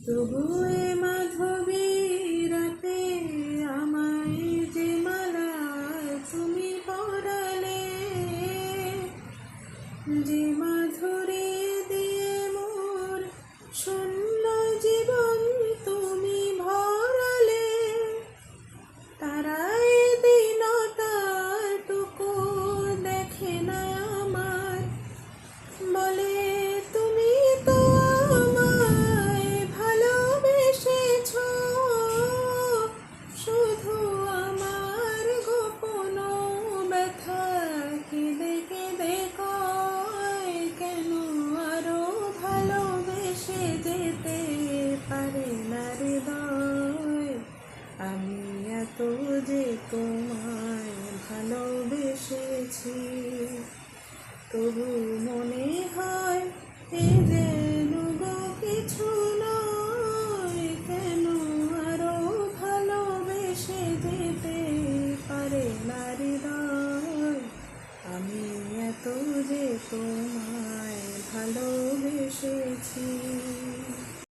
তবু এ মাধবী রাতে আমায় যে মালা তুমি পরালে, যে মাধুরী দিয়ে মোর শূন্য জীবন তুমি ভরালে, তারাই দিনটার টুকু দেখে না আমার, বলে তুমি তো আমায় ভালোবেসেছ, শুধু আমার গোপন ব্যথা কেঁদে কেঁদে কয়, কেন আরো ভালোবেসে যেতে পারে না হৃদয়। আমি এত যে তোমায় ভালোবেসেছি, তবু মনে হয় এ যেন গো কিছু নয়, কেন আরো ভালোবেসে যেতে পারে না হৃদয়। আমি এত যে তোমায় ভালোবেসেছি।